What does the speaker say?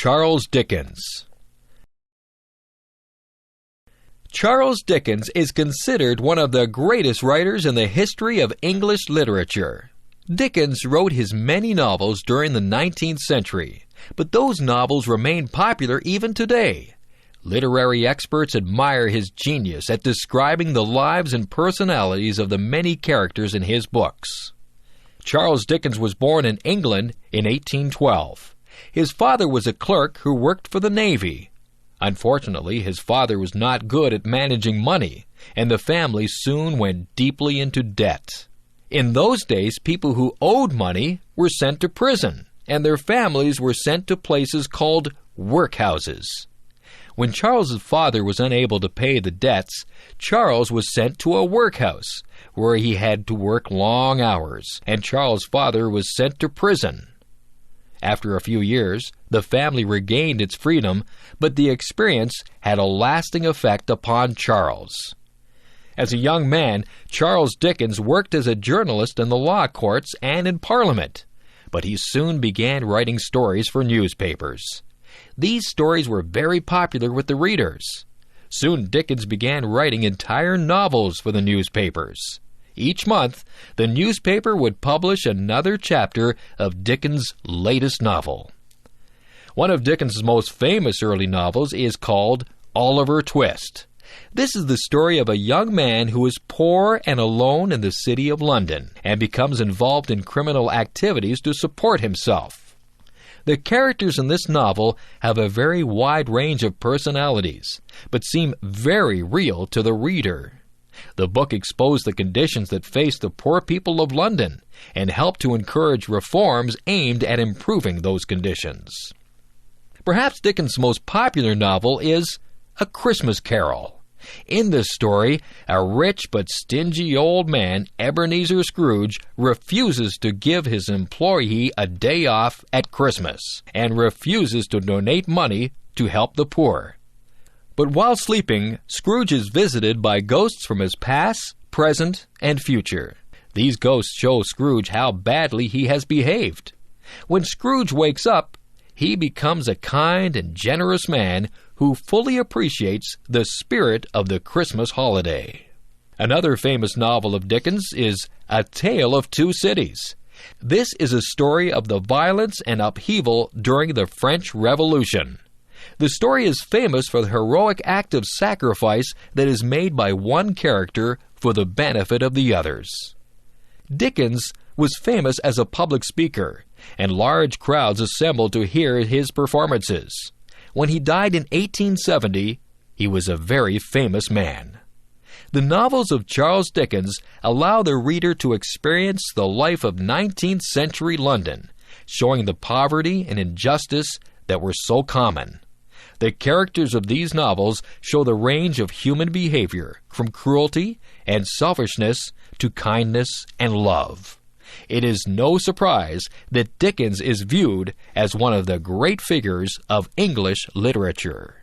Charles Dickens. Charles Dickens is considered one of the greatest writers in the history of English literature. Dickens wrote his many novels during the 19th century, but those novels remain popular even today. Literary experts admire his genius at describing the lives and personalities of the many characters in his books. Charles Dickens was born in England in 1812. His father was a clerk who worked for the Navy. Unfortunately, his father was not good at managing money, and the family soon went deeply into debt. In those days, people who owed money were sent to prison, and their families were sent to places called workhouses. When Charles's father was unable to pay the debts, Charles was sent to a workhouse, where he had to work long hours, and Charles's father was sent to prison. After a few years, the family regained its freedom, but the experience had a lasting effect upon Charles. As a young man, Charles Dickens worked as a journalist in the law courts and in Parliament, but he soon began writing stories for newspapers. These stories were very popular with the readers. Soon Dickens began writing entire novels for the newspapers. Each month, the newspaper would publish another chapter of Dickens' latest novel. One of Dickens' most famous early novels is called Oliver Twist. This is the story of a young man who is poor and alone in the city of London and becomes involved in criminal activities to support himself. The characters in this novel have a very wide range of personalities, but seem very real to the reader. The book exposed the conditions that face the poor people of London and helped to encourage reforms aimed at improving those conditions. Perhaps Dickens' most popular novel is A Christmas Carol. In this story, a rich but stingy old man, Ebenezer Scrooge, refuses to give his employee a day off at Christmas and refuses to donate money to help the poor. But while sleeping, Scrooge is visited by ghosts from his past, present, and future. These ghosts show Scrooge how badly he has behaved. When Scrooge wakes up, he becomes a kind and generous man who fully appreciates the spirit of the Christmas holiday. Another famous novel of Dickens is A Tale of Two Cities. This is a story of the violence and upheaval during the French Revolution. The story is famous for the heroic act of sacrifice that is made by one character for the benefit of the others. Dickens was famous as a public speaker, and large crowds assembled to hear his performances. When he died in 1870, he was a very famous man. The novels of Charles Dickens allow the reader to experience the life of 19th century London, showing the poverty and injustice that were so common. The characters of these novels show the range of human behavior, from cruelty and selfishness to kindness and love. It is no surprise that Dickens is viewed as one of the great figures of English literature.